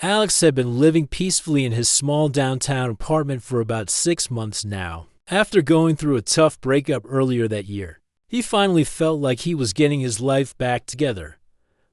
Alex had been living peacefully in his small downtown apartment for about 6 months now. After going through a tough breakup earlier that year, he finally felt like he was getting his life back together.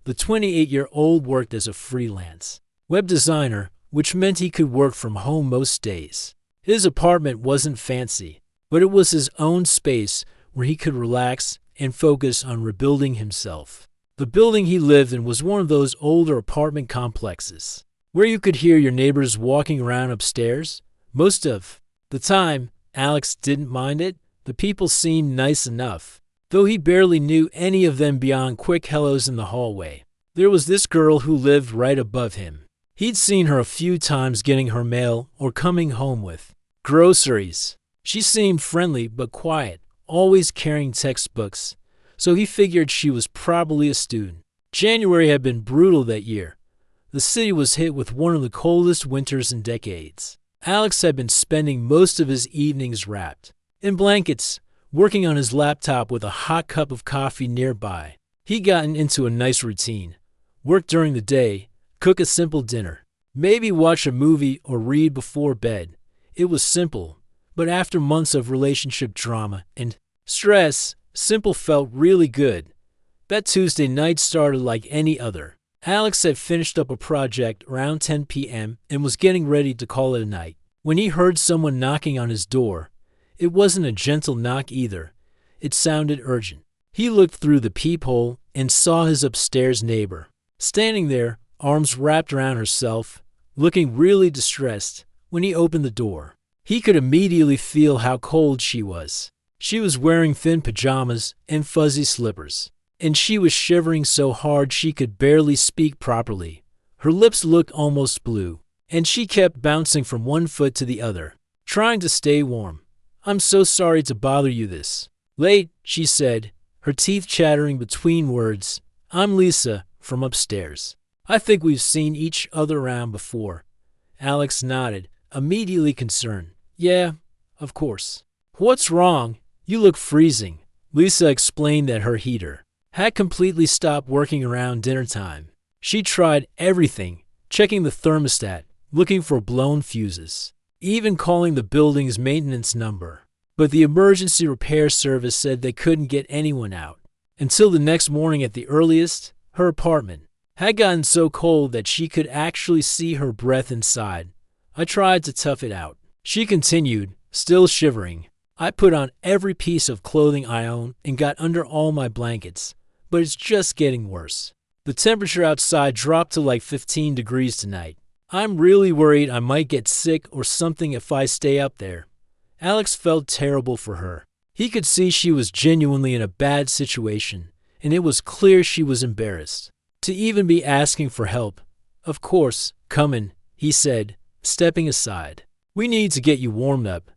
The 28-year-old worked as a freelance web designer, which meant he could work from home most days. His apartment wasn't fancy, but it was his own space where he could relax and focus on rebuilding himself. The building he lived in was one of those older apartment complexes where you could hear your neighbors walking around upstairs. Most of the time, Alex didn't mind it. The people seemed nice enough, though he barely knew any of them beyond quick hellos in the hallway. There was this girl who lived right above him. He'd seen her a few times getting her mail or coming home with groceries. She seemed friendly but quiet, always carrying textbooks, so he figured she was probably a student. January had been brutal that year. The city was hit with one of the coldest winters in decades. Alex had been spending most of his evenings wrapped in blankets, working on his laptop with a hot cup of coffee nearby. He'd gotten into a nice routine: work during the day, cook a simple dinner, maybe watch a movie or read before bed. It was simple, but after months of relationship drama and stress, simple felt really good. That Tuesday night started like any other. Alex had finished up a project around 10 p.m. and was getting ready to call it a night when he heard someone knocking on his door. It wasn't a gentle knock either. It sounded urgent. He looked through the peephole and saw his upstairs neighbor, standing there, arms wrapped around herself, looking really distressed. When he opened the door, he could immediately feel how cold she was. She was wearing thin pajamas and fuzzy slippers, and she was shivering so hard she could barely speak properly. Her lips looked almost blue, and she kept bouncing from one foot to the other, trying to stay warm. "I'm so sorry to bother you this late," she said, her teeth chattering between words. "I'm Lisa, from upstairs. I think we've seen each other around before." Alex nodded, immediately concerned. "Yeah, of course." "What's wrong? You look freezing." Lisa explained that her heater had completely stopped working around dinner time. She tried everything, checking the thermostat, looking for blown fuses, even calling the building's maintenance number. But the emergency repair service said they couldn't get anyone out until the next morning at the earliest. Her apartment had gotten so cold that she could actually see her breath inside. "I tried to tough it out," she continued, still shivering. "I put on every piece of clothing I own and got under all my blankets, but it's just getting worse. The temperature outside dropped to like 15 degrees tonight. I'm really worried I might get sick or something if I stay up there." Alex felt terrible for her. He could see she was genuinely in a bad situation, and it was clear she was embarrassed to even be asking for help. "Of course, come in," he said, stepping aside. "We need to get you warmed up."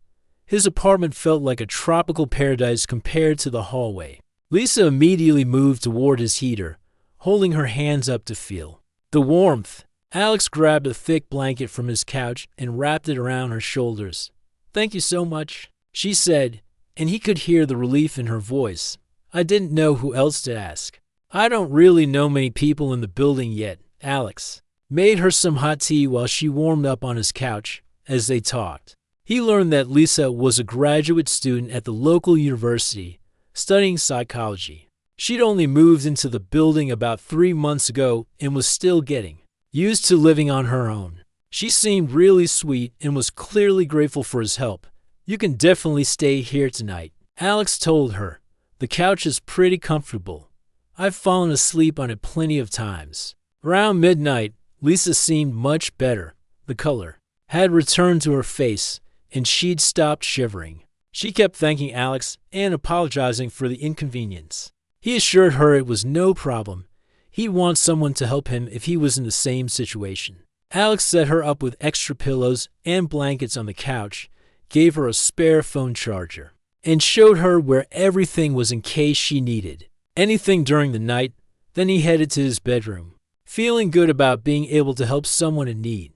His apartment felt like a tropical paradise compared to the hallway. Lisa immediately moved toward his heater, holding her hands up to feel the warmth. Alex grabbed a thick blanket from his couch and wrapped it around her shoulders. "Thank you so much," she said, and he could hear the relief in her voice. "I didn't know who else to ask." "I don't really know many people in the building yet." Alex made her some hot tea while she warmed up on his couch. As they talked, he learned that Lisa was a graduate student at the local university, studying psychology. She'd only moved into the building about 3 months ago and was still getting used to living on her own. She seemed really sweet and was clearly grateful for his help. "You can definitely stay here tonight," Alex told her. "The couch is pretty comfortable. I've fallen asleep on it plenty of times." Around midnight, Lisa seemed much better. The color had returned to her face, and she'd stopped shivering. She kept thanking Alex and apologizing for the inconvenience. He assured her it was no problem. He'd want someone to help him if he was in the same situation. Alex set her up with extra pillows and blankets on the couch, gave her a spare phone charger, and showed her where everything was in case she needed anything during the night. Then he headed to his bedroom, feeling good about being able to help someone in need.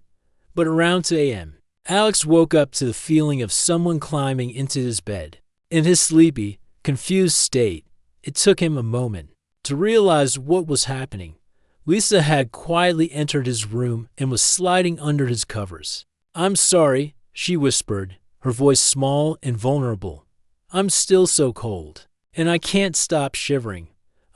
But around 2 a.m., Alex woke up to the feeling of someone climbing into his bed. In his sleepy, confused state, it took him a moment to realize what was happening. Lisa had quietly entered his room and was sliding under his covers. "I'm sorry," she whispered, her voice small and vulnerable. "I'm still so cold, and I can't stop shivering.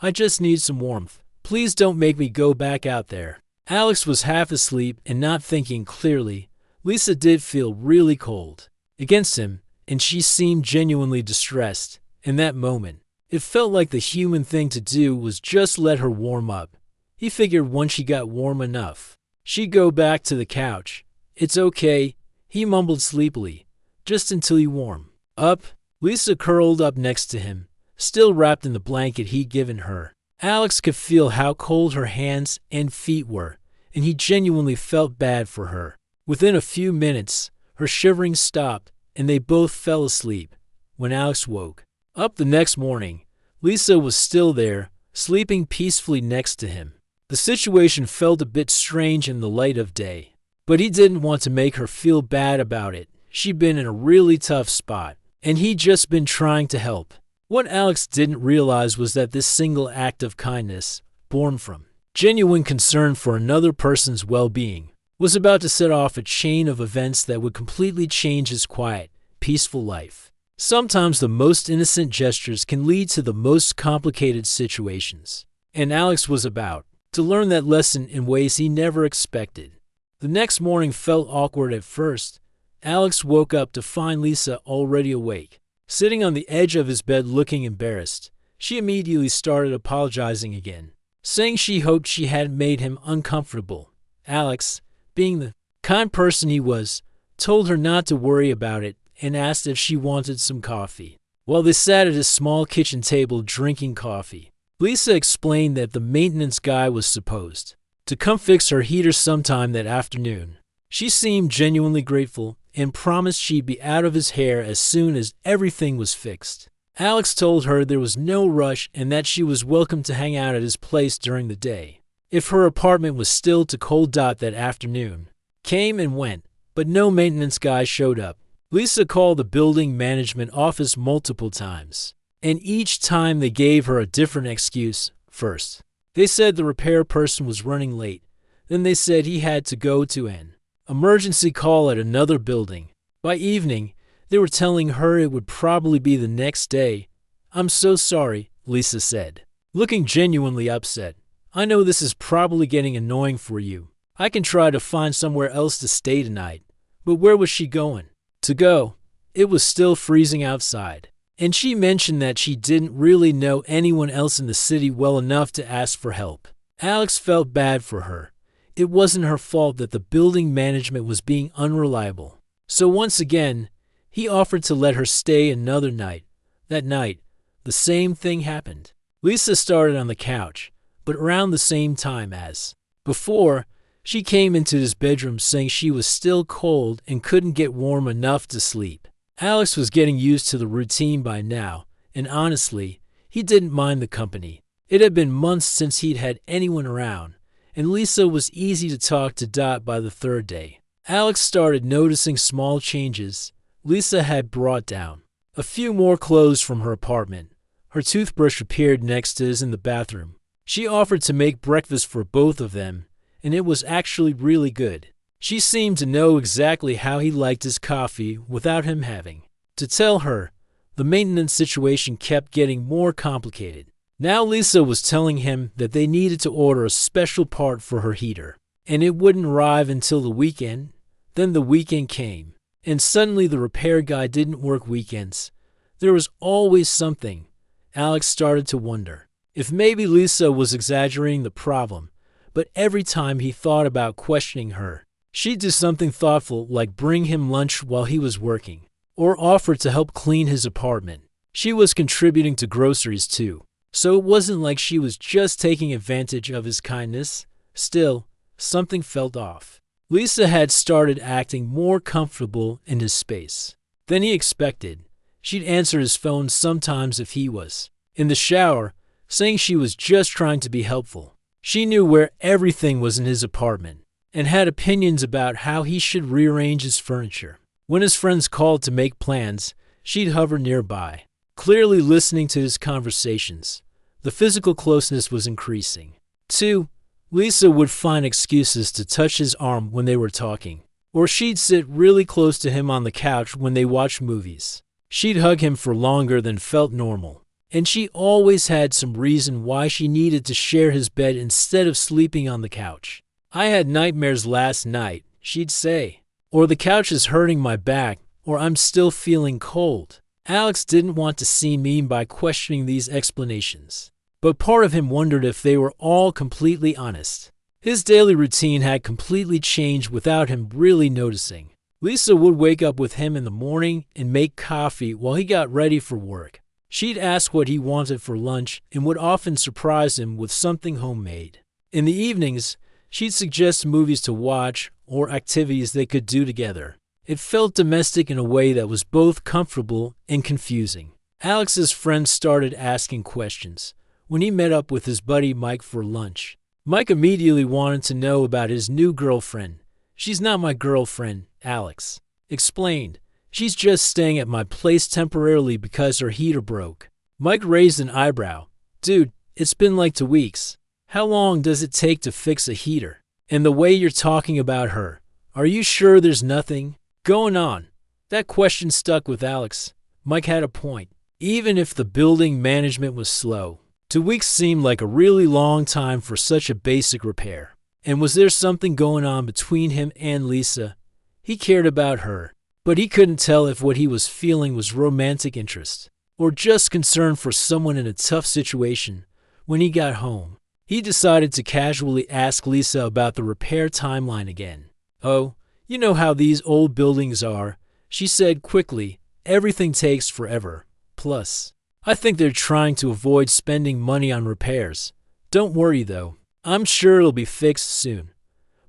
I just need some warmth. Please don't make me go back out there." Alex was half asleep and not thinking clearly. Lisa did feel really cold against him, and she seemed genuinely distressed in that moment. It felt like the human thing to do was just let her warm up. He figured once she got warm enough, she'd go back to the couch. "It's okay," he mumbled sleepily, "just until you warm up." Lisa curled up next to him, still wrapped in the blanket he'd given her. Alex could feel how cold her hands and feet were, and he genuinely felt bad for her. Within a few minutes, her shivering stopped, and they both fell asleep. When Alex woke up the next morning, Lisa was still there, sleeping peacefully next to him. The situation felt a bit strange in the light of day, but he didn't want to make her feel bad about it. She'd been in a really tough spot, and he'd just been trying to help. What Alex didn't realize was that this single act of kindness, born from genuine concern for another person's well-being, was about to set off a chain of events that would completely change his quiet, peaceful life. Sometimes the most innocent gestures can lead to the most complicated situations, and Alex was about to learn that lesson in ways he never expected. The next morning felt awkward at first. Alex woke up to find Lisa already awake, sitting on the edge of his bed looking embarrassed. She immediately started apologizing again, saying she hoped she hadn't made him uncomfortable. Alex, being the kind person he was, told her not to worry about it and asked if she wanted some coffee. While they sat at his small kitchen table drinking coffee, Lisa explained that the maintenance guy was supposed to come fix her heater sometime that afternoon. She seemed genuinely grateful and promised she'd be out of his hair as soon as everything was fixed. Alex told her there was no rush and that she was welcome to hang out at his place during the day. If her apartment was still too cold that afternoon, came and went, but no maintenance guy showed up. Lisa called the building management office multiple times, and each time they gave her a different excuse. First, they said the repair person was running late. Then they said he had to go to an emergency call at another building. By evening, they were telling her it would probably be the next day. "I'm so sorry," Lisa said, looking genuinely upset. "I know this is probably getting annoying for you. I can try to find somewhere else to stay tonight." But where was she going to go? It was still freezing outside, and she mentioned that she didn't really know anyone else in the city well enough to ask for help. Alex felt bad for her. It wasn't her fault that the building management was being unreliable. So once again, he offered to let her stay another night. That night, the same thing happened. Lisa started on the couch, but around the same time as before, she came into his bedroom saying she was still cold and couldn't get warm enough to sleep. Alex was getting used to the routine by now, and honestly, he didn't mind the company. It had been months since he'd had anyone around, and Lisa was easy to talk to. By the third day, Alex started noticing small changes. Lisa had brought down a few more clothes from her apartment. Her toothbrush appeared next to his in the bathroom. She offered to make breakfast for both of them, and it was actually really good. She seemed to know exactly how he liked his coffee without him having to tell her. The maintenance situation kept getting more complicated. Now Lisa was telling him that they needed to order a special part for her heater, and it wouldn't arrive until the weekend. Then the weekend came, and suddenly the repair guy didn't work weekends. There was always something. Alex started to wonder if maybe Lisa was exaggerating the problem, but every time he thought about questioning her, she'd do something thoughtful like bring him lunch while he was working, or offer to help clean his apartment. She was contributing to groceries too, so it wasn't like she was just taking advantage of his kindness. Still, something felt off. Lisa had started acting more comfortable in his space than he expected. She'd answer his phone sometimes if he was in the shower, saying she was just trying to be helpful. She knew where everything was in his apartment and had opinions about how he should rearrange his furniture. When his friends called to make plans, she'd hover nearby, clearly listening to his conversations. The physical closeness was increasing. 2. Lisa would find excuses to touch his arm when they were talking, or she'd sit really close to him on the couch when they watched movies. She'd hug him for longer than felt normal, and she always had some reason why she needed to share his bed instead of sleeping on the couch. "I had nightmares last night," she'd say, or "the couch is hurting my back," or "I'm still feeling cold." Alex didn't want to seem mean by questioning these explanations, but part of him wondered if they were all completely honest. His daily routine had completely changed without him really noticing. Lisa would wake up with him in the morning and make coffee while he got ready for work. She'd ask what he wanted for lunch and would often surprise him with something homemade. In the evenings, she'd suggest movies to watch or activities they could do together. It felt domestic in a way that was both comfortable and confusing. Alex's friends started asking questions when he met up with his buddy Mike for lunch. Mike immediately wanted to know about his new girlfriend. "She's not my girlfriend," Alex explained. "She's just staying at my place temporarily because her heater broke." Mike raised an eyebrow. "Dude, it's been like 2 weeks. How long does it take to fix a heater? And the way you're talking about her, are you sure there's nothing going on?" That question stuck with Alex. Mike had a point. Even if the building management was slow, 2 weeks seemed like a really long time for such a basic repair. And was there something going on between him and Lisa? He cared about her, but he couldn't tell if what he was feeling was romantic interest or just concern for someone in a tough situation. When he got home, he decided to casually ask Lisa about the repair timeline again. "Oh, you know how these old buildings are," she said quickly. "Everything takes forever. Plus, I think they're trying to avoid spending money on repairs. Don't worry though. I'm sure it'll be fixed soon."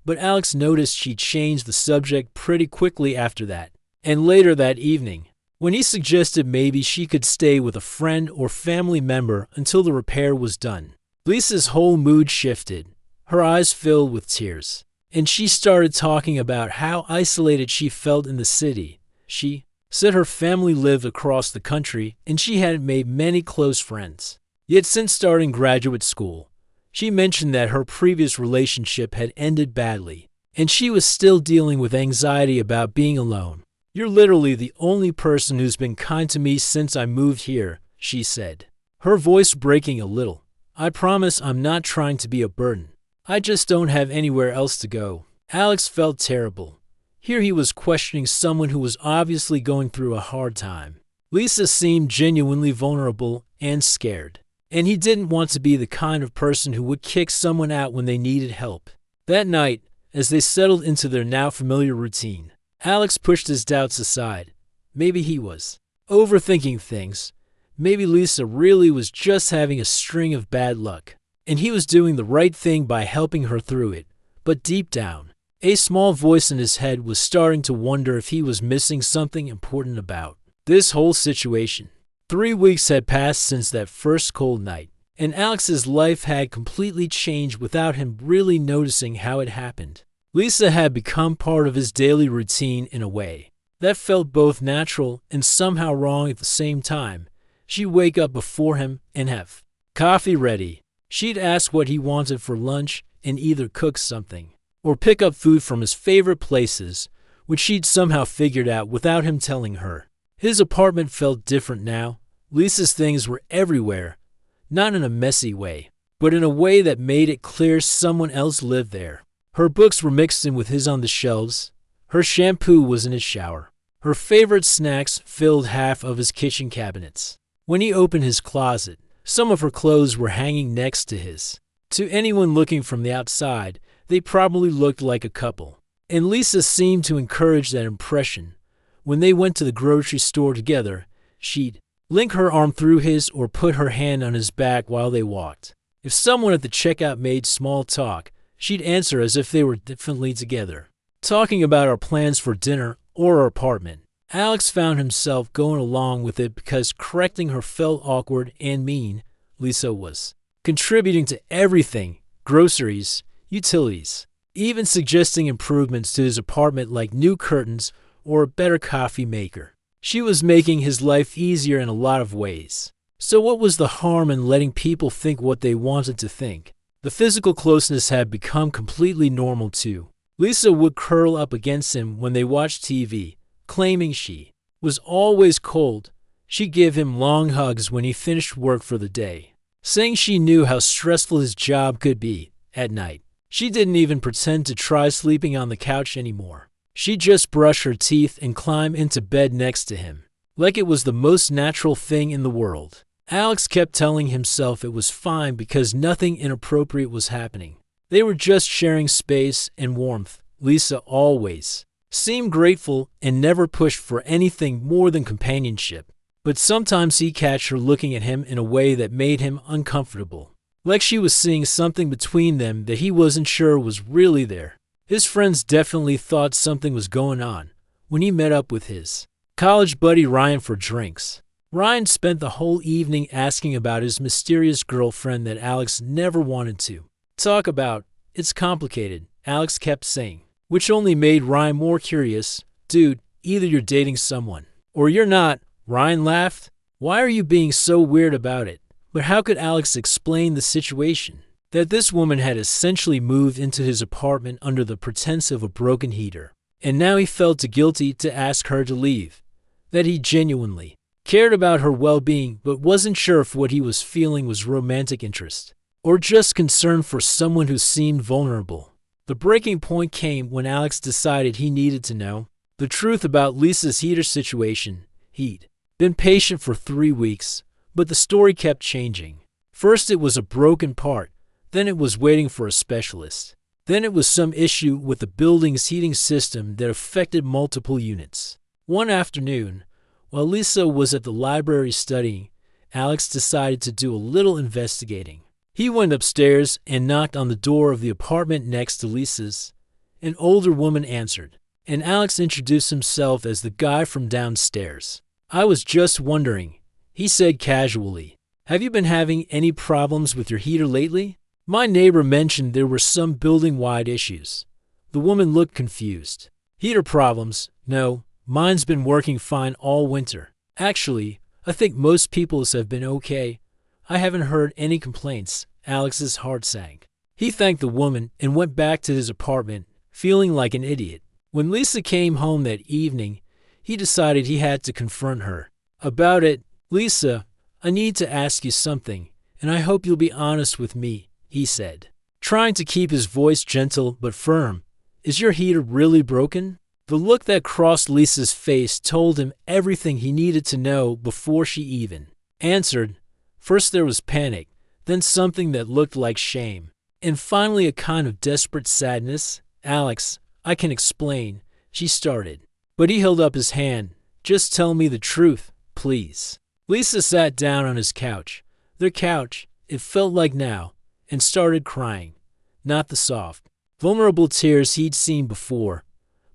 But Alex noticed she changed the subject pretty quickly after that. And later that evening, when he suggested maybe she could stay with a friend or family member until the repair was done, Lisa's whole mood shifted. Her eyes filled with tears, and she started talking about how isolated she felt in the city. She said her family lived across the country and she hadn't made many close friends. Yet since starting graduate school, she mentioned that her previous relationship had ended badly, and she was still dealing with anxiety about being alone. "You're literally the only person who's been kind to me since I moved here," she said, her voice breaking a little. "I promise I'm not trying to be a burden. I just don't have anywhere else to go." Alex felt terrible. Here he was questioning someone who was obviously going through a hard time. Lisa seemed genuinely vulnerable and scared, and he didn't want to be the kind of person who would kick someone out when they needed help. That night, as they settled into their now familiar routine, Alex pushed his doubts aside. Maybe he was overthinking things. Maybe Lisa really was just having a string of bad luck, and he was doing the right thing by helping her through it. But deep down, a small voice in his head was starting to wonder if he was missing something important about this whole situation. 3 weeks had passed since that first cold night, and Alex's life had completely changed without him really noticing how it happened. Lisa had become part of his daily routine in a way that felt both natural and somehow wrong at the same time. She'd wake up before him and have coffee ready. She'd ask what he wanted for lunch and either cook something or pick up food from his favorite places, which she'd somehow figured out without him telling her. His apartment felt different now. Lisa's things were everywhere, not in a messy way, but in a way that made it clear someone else lived there. Her books were mixed in with his on the shelves. Her shampoo was in his shower. Her favorite snacks filled half of his kitchen cabinets. When he opened his closet, some of her clothes were hanging next to his. To anyone looking from the outside, they probably looked like a couple, and Lisa seemed to encourage that impression. When they went to the grocery store together, she'd link her arm through his or put her hand on his back while they walked. If someone at the checkout made small talk, she'd answer as if they were definitely together, talking about our plans for dinner or our apartment. Alex found himself going along with it because correcting her felt awkward and mean. Lisa was contributing to everything: groceries, utilities, even suggesting improvements to his apartment like new curtains or a better coffee maker. She was making his life easier in a lot of ways. So what was the harm in letting people think what they wanted to think? The physical closeness had become completely normal too. Lisa would curl up against him when they watched TV, claiming she was always cold. She'd give him long hugs when he finished work for the day, saying she knew how stressful his job could be at night. She didn't even pretend to try sleeping on the couch anymore. She'd just brush her teeth and climb into bed next to him, like it was the most natural thing in the world. Alex kept telling himself it was fine because nothing inappropriate was happening. They were just sharing space and warmth. Lisa always seemed grateful and never pushed for anything more than companionship. But sometimes he'd catch her looking at him in a way that made him uncomfortable, like she was seeing something between them that he wasn't sure was really there. His friends definitely thought something was going on when he met up with his college buddy Ryan for drinks. Ryan spent the whole evening asking about his mysterious girlfriend that Alex never wanted to talk about. It's complicated, Alex kept saying, which only made Ryan more curious. Dude, either you're dating someone or you're not. Ryan laughed. Why are you being so weird about it? But how could Alex explain the situation? That this woman had essentially moved into his apartment under the pretense of a broken heater, and now he felt too guilty to ask her to leave. That he genuinely cared about her well-being but wasn't sure if what he was feeling was romantic interest or just concern for someone who seemed vulnerable. The breaking point came when Alex decided he needed to know the truth about Lisa's heater situation. He'd been patient for 3 weeks, but the story kept changing. First it was a broken part, then it was waiting for a specialist. Then it was some issue with the building's heating system that affected multiple units. One afternoon, while Lisa was at the library studying, Alex decided to do a little investigating. He went upstairs and knocked on the door of the apartment next to Lisa's. An older woman answered, and Alex introduced himself as the guy from downstairs. I was just wondering, he said casually, have you been having any problems with your heater lately? My neighbor mentioned there were some building-wide issues. The woman looked confused. Heater problems? No, mine's been working fine all winter. Actually, I think most people's have been okay. I haven't heard any complaints. Alex's heart sank. He thanked the woman and went back to his apartment, feeling like an idiot. When Lisa came home that evening, he decided he had to confront her about it. Lisa, I need to ask you something, and I hope you'll be honest with me, he said, trying to keep his voice gentle but firm. Is your heater really broken? The look that crossed Lisa's face told him everything he needed to know before she even answered. First there was panic, then something that looked like shame, and finally a kind of desperate sadness. Alex, I can explain, she started. But he held up his hand. Just tell me the truth, please. Lisa sat down on his couch. Their couch, it felt like now, and started crying. Not the soft, vulnerable tears he'd seen before,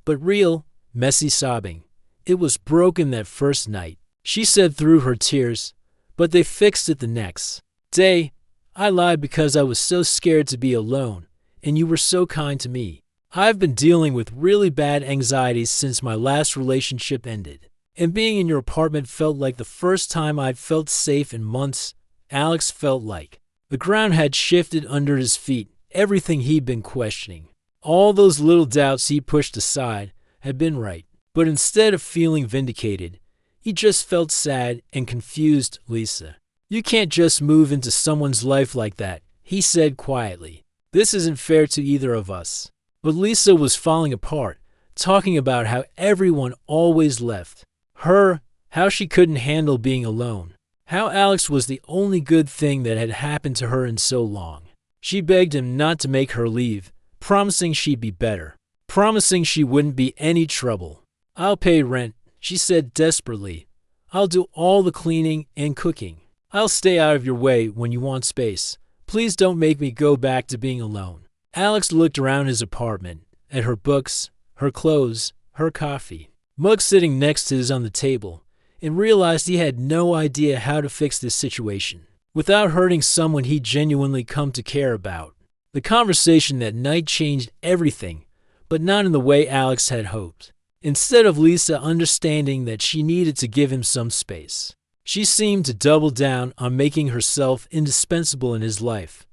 but real, messy sobbing. It was broken that first night, she said through her tears, but they fixed it the next day. I lied because I was so scared to be alone, and you were so kind to me. I've been dealing with really bad anxieties since my last relationship ended, and being in your apartment felt like the first time I'd felt safe in months. Alex felt like the ground had shifted under his feet. Everything he'd been questioning, all those little doubts he pushed aside, had been right. But instead of feeling vindicated, he just felt sad and confused. Lisa, you can't just move into someone's life like that, he said quietly. This isn't fair to either of us. But Lisa was falling apart, talking about how everyone always left her, how she couldn't handle being alone, how Alex was the only good thing that had happened to her in so long. She begged him not to make her leave, promising she'd be better, promising she wouldn't be any trouble. I'll pay rent, she said desperately. I'll do all the cleaning and cooking. I'll stay out of your way when you want space. Please don't make me go back to being alone. Alex looked around his apartment, at her books, her clothes, her coffee mug sitting next to his on the table, and realized he had no idea how to fix this situation without hurting someone he'd genuinely come to care about. The conversation that night changed everything, but not in the way Alex had hoped. Instead of Lisa understanding that she needed to give him some space, she seemed to double down on making herself indispensable in his life.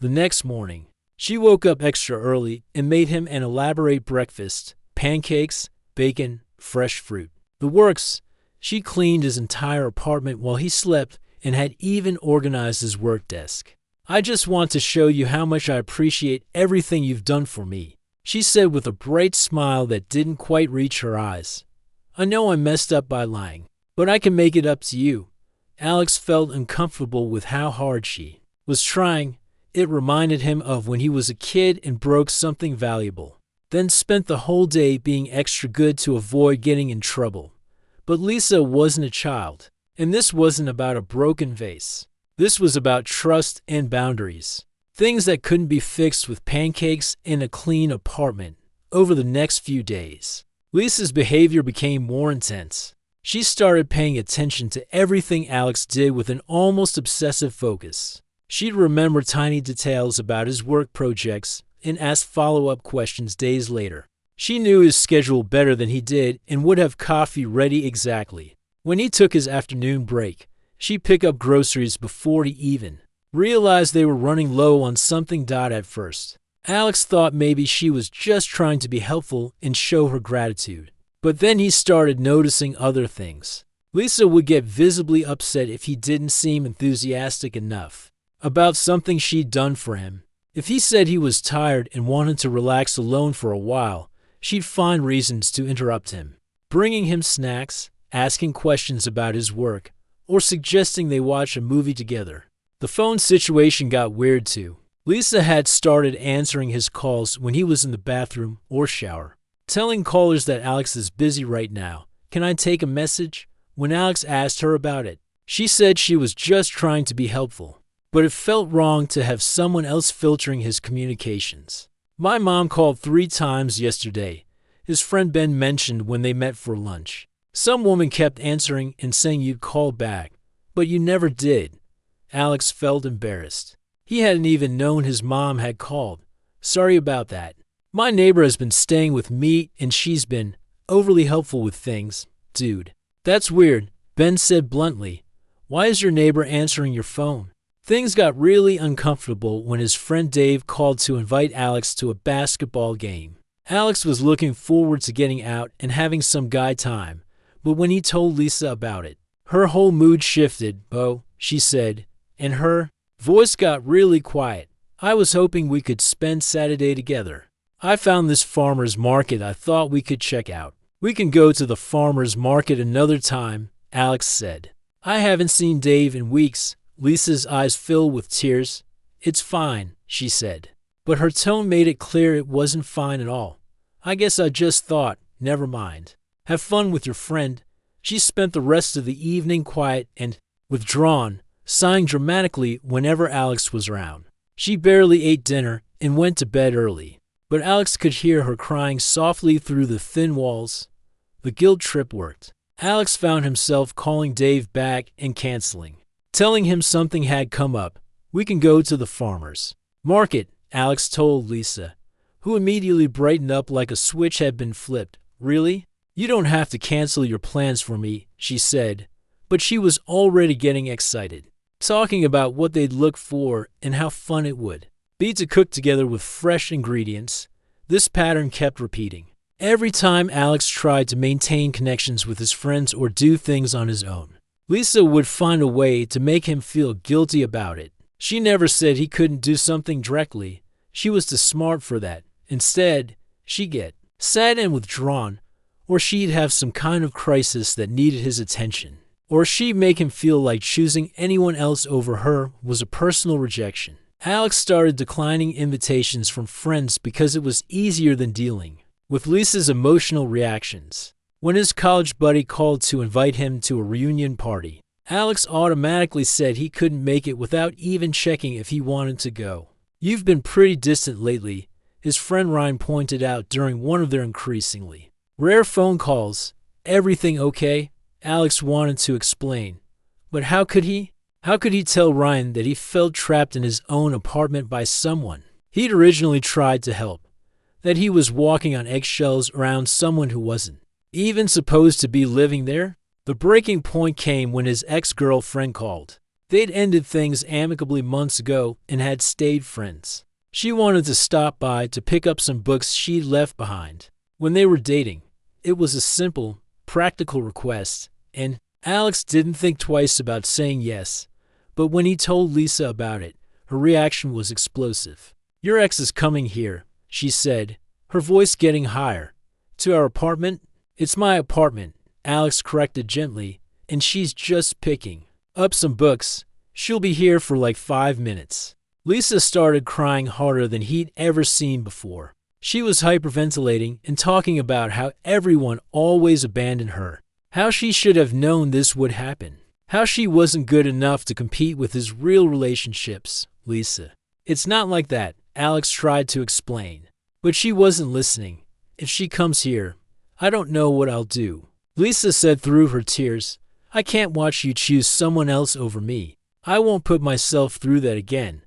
The next morning, she woke up extra early and made him an elaborate breakfast: pancakes, bacon, fresh fruit. The works. She cleaned his entire apartment while he slept and had even organized his work desk. "I just want to show you how much I appreciate everything you've done for me," she said with a bright smile that didn't quite reach her eyes. "I know I messed up by lying, but I can make it up to you." Alex felt uncomfortable with how hard she was trying. It reminded him of when he was a kid and broke something valuable, then spent the whole day being extra good to avoid getting in trouble. But Lisa wasn't a child, and this wasn't about a broken vase. This was about trust and boundaries, things that couldn't be fixed with pancakes and a clean apartment. Over the next few days, Lisa's behavior became more intense. She started paying attention to everything Alex did with an almost obsessive focus. She'd remember tiny details about his work projects and ask follow-up questions days later. She knew his schedule better than he did and would have coffee ready exactly when he took his afternoon break. She'd pick up groceries before he even realized they were running low on something. At first, Alex thought maybe she was just trying to be helpful and show her gratitude. But then he started noticing other things. Lisa would get visibly upset if he didn't seem enthusiastic enough about something she'd done for him. If he said he was tired and wanted to relax alone for a while, she'd find reasons to interrupt him, bringing him snacks, asking questions about his work, or suggesting they watch a movie together. The phone situation got weird too. Lisa had started answering his calls when he was in the bathroom or shower, telling callers that Alex is busy right now. "Can I take a message?" When Alex asked her about it, she said she was just trying to be helpful, but it felt wrong to have someone else filtering his communications. "My mom called 3 times yesterday," his friend Ben mentioned when they met for lunch. "Some woman kept answering and saying you'd call back, but you never did." Alex felt embarrassed. He hadn't even known his mom had called. "Sorry about that. My neighbor has been staying with me and she's been overly helpful with things." "Dude, that's weird," Ben said bluntly. "Why is your neighbor answering your phone?" Things got really uncomfortable when his friend Dave called to invite Alex to a basketball game. Alex was looking forward to getting out and having some guy time, but when he told Lisa about it, her whole mood shifted. "Bo," she said, and her voice got really quiet. "I was hoping we could spend Saturday together. I found this farmer's market I thought we could check out." "We can go to the farmer's market another time," Alex said. "I haven't seen Dave in weeks." Lisa's eyes filled with tears. "It's fine," she said, but her tone made it clear it wasn't fine at all. "I guess I just thought, never mind. Have fun with your friend." She spent the rest of the evening quiet and withdrawn, sighing dramatically whenever Alex was around. She barely ate dinner and went to bed early, but Alex could hear her crying softly through the thin walls. The guilt trip worked. Alex found himself calling Dave back and canceling, telling him something had come up. "We can go to the farmer's market," Alex told Lisa, who immediately brightened up like a switch had been flipped. "Really? You don't have to cancel your plans for me," she said, but she was already getting excited, talking about what they'd look for and how fun it would be to cook together with fresh ingredients. This pattern kept repeating. Every time Alex tried to maintain connections with his friends or do things on his own, Lisa would find a way to make him feel guilty about it. She never said he couldn't do something directly. She was too smart for that. Instead, she'd get sad and withdrawn, or she'd have some kind of crisis that needed his attention, or she'd make him feel like choosing anyone else over her was a personal rejection. Alex started declining invitations from friends because it was easier than dealing with Lisa's emotional reactions. When his college buddy called to invite him to a reunion party, Alex automatically said he couldn't make it without even checking if he wanted to go. "You've been pretty distant lately," his friend Ryan pointed out during one of their increasingly rare phone calls. "Everything okay?" Alex wanted to explain, but how could he? How could he tell Ryan that he felt trapped in his own apartment by someone he'd originally tried to help, that he was walking on eggshells around someone who wasn't even supposed to be living there? The breaking point came when his ex-girlfriend called. They'd ended things amicably months ago and had stayed friends. She wanted to stop by to pick up some books she'd left behind. When they were dating, it was a simple, practical request, and Alex didn't think twice about saying yes. But when he told Lisa about it, her reaction was explosive. "Your ex is coming here," she said, her voice getting higher. "To our apartment?" "It's my apartment," Alex corrected gently, "and she's just picking up some books. She'll be here for like 5 minutes." Lisa started crying harder than he'd ever seen before. She was hyperventilating and talking about how everyone always abandoned her, how she should have known this would happen, how she wasn't good enough to compete with his real relationships. "Lisa, it's not like that," Alex tried to explain. But she wasn't listening. "If she comes here, I don't know what I'll do," Lisa said through her tears. "I can't watch you choose someone else over me. I won't put myself through that again."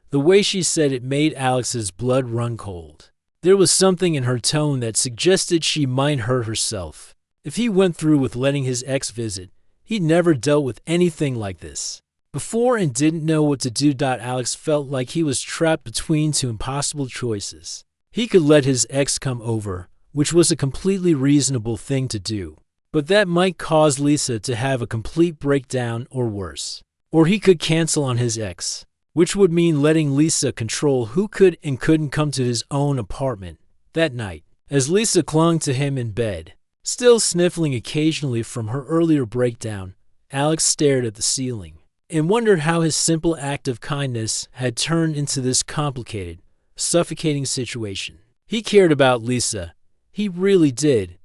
The way she said it made Alex's blood run cold. There was something in her tone that suggested she might hurt herself. If he went through with letting his ex visit, he'd never dealt with anything like this before and didn't know what to do. Alex felt like he was trapped between two impossible choices. He could let his ex come over, which was a completely reasonable thing to do, but that might cause Lisa to have a complete breakdown or worse. Or he could cancel on his ex, which would mean letting Lisa control who could and couldn't come to his own apartment. That night, as Lisa clung to him in bed, still sniffling occasionally from her earlier breakdown, Alex stared at the ceiling and wondered how his simple act of kindness had turned into this complicated, suffocating situation. He cared about Lisa. He really did.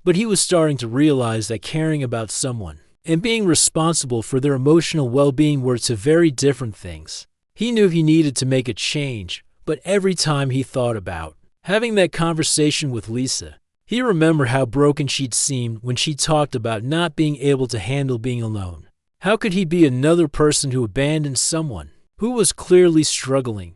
But he was starting to realize that caring about someone and being responsible for their emotional well-being were two very different things. He knew he needed to make a change, but every time he thought about having that conversation with Lisa, he remembered how broken she'd seemed when she talked about not being able to handle being alone. How could he be another person who abandoned someone who was clearly struggling?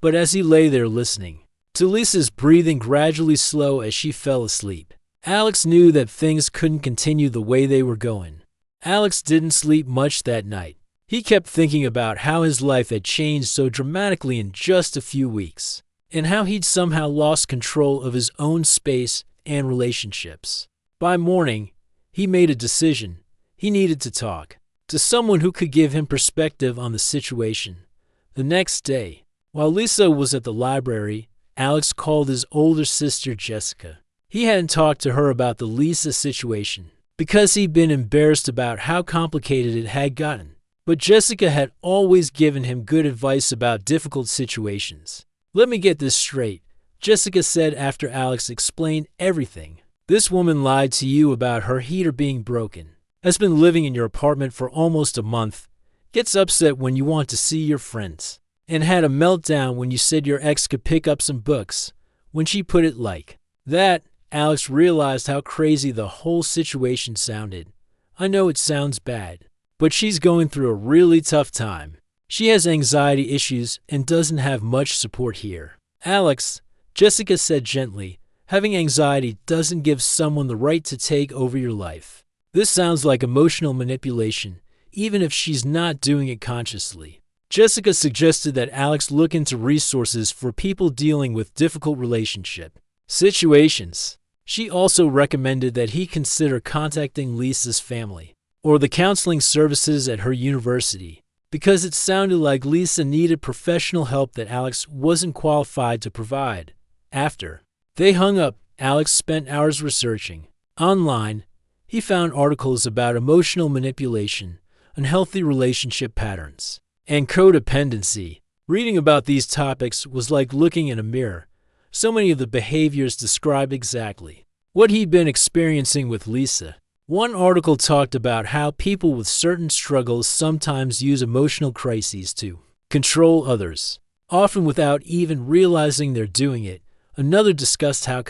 But as he lay there listening to Lisa's breathing gradually slow as she fell asleep, Alex knew that things couldn't continue the way they were going. Alex didn't sleep much that night. He kept thinking about how his life had changed so dramatically in just a few weeks, and how he'd somehow lost control of his own space and relationships. By morning, he made a decision. He needed to talk to someone who could give him perspective on the situation. The next day, while Lisa was at the library, Alex called his older sister Jessica. He hadn't talked to her about the Lisa situation because he'd been embarrassed about how complicated it had gotten. But Jessica had always given him good advice about difficult situations. "Let me get this straight," Jessica said after Alex explained everything. "This woman lied to you about her heater being broken, has been living in your apartment for almost a month, gets upset when you want to see your friends, and had a meltdown when you said your ex could pick up some books." When she put it like that, Alex realized how crazy the whole situation sounded. "I know it sounds bad, but she's going through a really tough time. She has anxiety issues and doesn't have much support here." "Alex," Jessica said gently, "having anxiety doesn't give someone the right to take over your life. This sounds like emotional manipulation, even if she's not doing it consciously." Jessica suggested that Alex look into resources for people dealing with difficult relationship situations. She also recommended that he consider contacting Lisa's family or the counseling services at her university, because it sounded like Lisa needed professional help that Alex wasn't qualified to provide. After they hung up, Alex spent hours researching. Online, he found articles about emotional manipulation, unhealthy relationship patterns, and codependency. Reading about these topics was like looking in a mirror. So many of the behaviors described exactly what he'd been experiencing with Lisa. One article talked about how people with certain struggles sometimes use emotional crises to control others, often without even realizing they're doing it. Another discussed how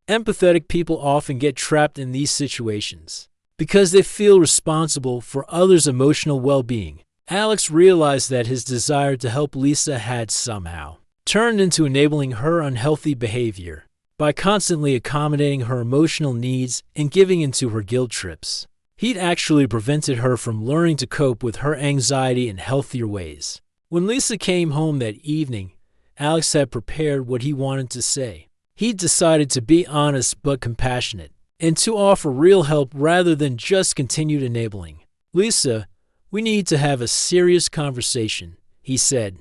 empathetic people often get trapped in these situations because they feel responsible for others' emotional well-being. Alex realized that his desire to help Lisa had somehow turned into enabling her unhealthy behavior by constantly accommodating her emotional needs and giving into her guilt trips. He'd actually prevented her from learning to cope with her anxiety in healthier ways. When Lisa came home that evening, Alex had prepared what he wanted to say. He'd decided to be honest but compassionate, and to offer real help rather than just continued enabling. "Lisa, we need to have a serious conversation," he said.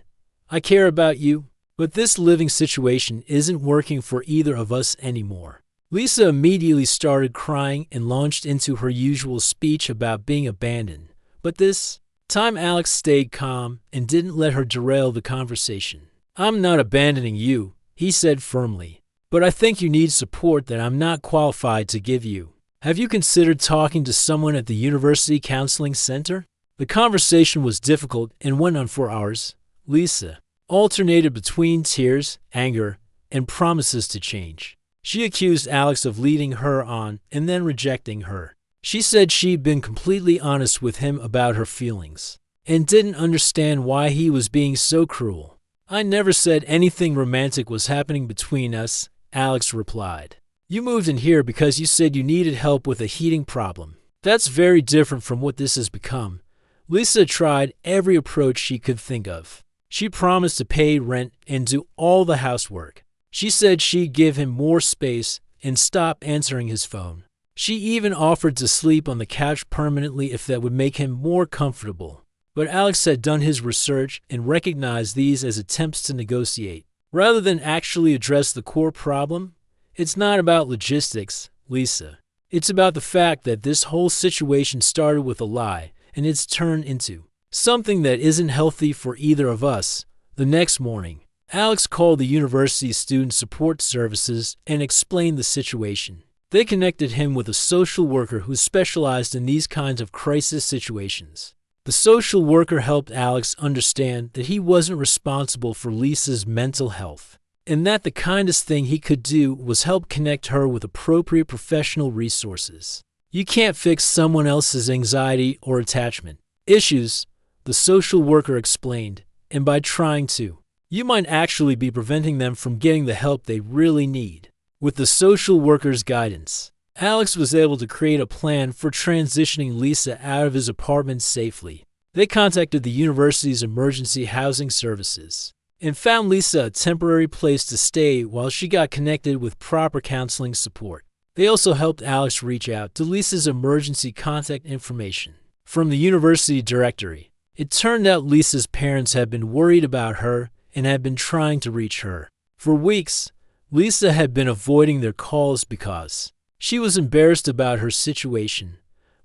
"I care about you, but this living situation isn't working for either of us anymore." Lisa immediately started crying and launched into her usual speech about being abandoned. But this time Alex stayed calm and didn't let her derail the conversation. "I'm not abandoning you," he said firmly, "but I think you need support that I'm not qualified to give you. Have you considered talking to someone at the University Counseling Center?" The conversation was difficult and went on for hours. Lisa alternated between tears, anger, and promises to change. She accused Alex of leading her on and then rejecting her. She said she'd been completely honest with him about her feelings and didn't understand why he was being so cruel. "I never said anything romantic was happening between us," Alex replied. "You moved in here because you said you needed help with a heating problem. That's very different from what this has become." Lisa tried every approach she could think of. She promised to pay rent and do all the housework. She said she'd give him more space and stop answering his phone. She even offered to sleep on the couch permanently if that would make him more comfortable. But Alex had done his research and recognized these as attempts to negotiate, rather than actually address the core problem. "It's not about logistics, Lisa. It's about the fact that this whole situation started with a lie, and it's turned into something that isn't healthy for either of us." The next morning, Alex called the university student support services and explained the situation. They connected him with a social worker who specialized in these kinds of crisis situations. The social worker helped Alex understand that he wasn't responsible for Lisa's mental health, and that the kindest thing he could do was help connect her with appropriate professional resources. "You can't fix someone else's anxiety or attachment issues," the social worker explained, "and by trying to, you might actually be preventing them from getting the help they really need." With the social worker's guidance, Alex was able to create a plan for transitioning Lisa out of his apartment safely. They contacted the university's emergency housing services and found Lisa a temporary place to stay while she got connected with proper counseling support. They also helped Alex reach out to Lisa's emergency contact information from the university directory. It turned out Lisa's parents had been worried about her and had been trying to reach her. For weeks, Lisa had been avoiding their calls because she was embarrassed about her situation.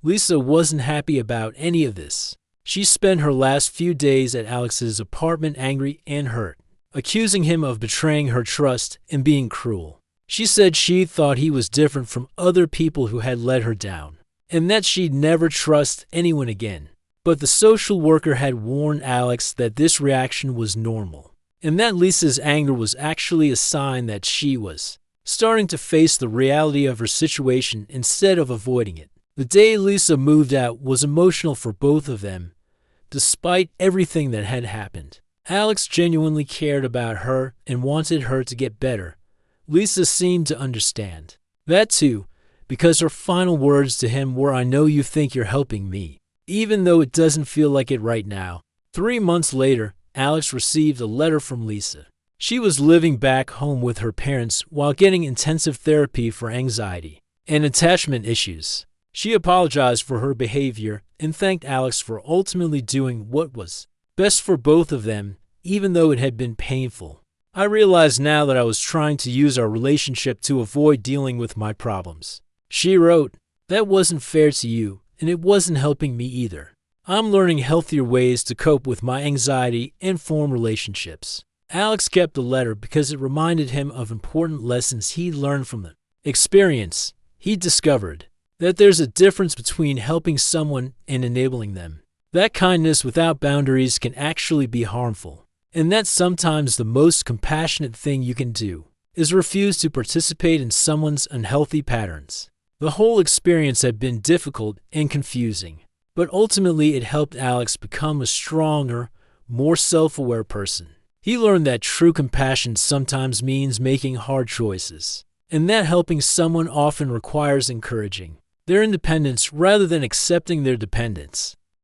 Lisa wasn't happy about any of this. She spent her last few days at Alex's apartment angry and hurt, accusing him of betraying her trust and being cruel. She said she thought he was different from other people who had let her down, and that she'd never trust anyone again. But the social worker had warned Alex that this reaction was normal, and that Lisa's anger was actually a sign that she was starting to face the reality of her situation instead of avoiding it. The day Lisa moved out was emotional for both of them, despite everything that had happened. Alex genuinely cared about her and wanted her to get better. Lisa seemed to understand that too, because her final words to him were, "I know you think you're helping me, even though it doesn't feel like it right now." 3 months later, Alex received a letter from Lisa. She was living back home with her parents while getting intensive therapy for anxiety and attachment issues. She apologized for her behavior and thanked Alex for ultimately doing what was best for both of them, even though it had been painful. "I realize now that I was trying to use our relationship to avoid dealing with my problems," she wrote. "That wasn't fair to you, and it wasn't helping me either. I'm learning healthier ways to cope with my anxiety and form relationships." Alex kept the letter because it reminded him of important lessons he'd learned from the experience. He discovered that there's a difference between helping someone and enabling them. That kindness without boundaries can actually be harmful, and that sometimes the most compassionate thing you can do is refuse to participate in someone's unhealthy patterns. The whole experience had been difficult and confusing, but ultimately it helped Alex become a stronger, more self-aware person. He learned that true compassion sometimes means making hard choices, and that helping someone often requires encouraging their independence rather than accepting their dependence.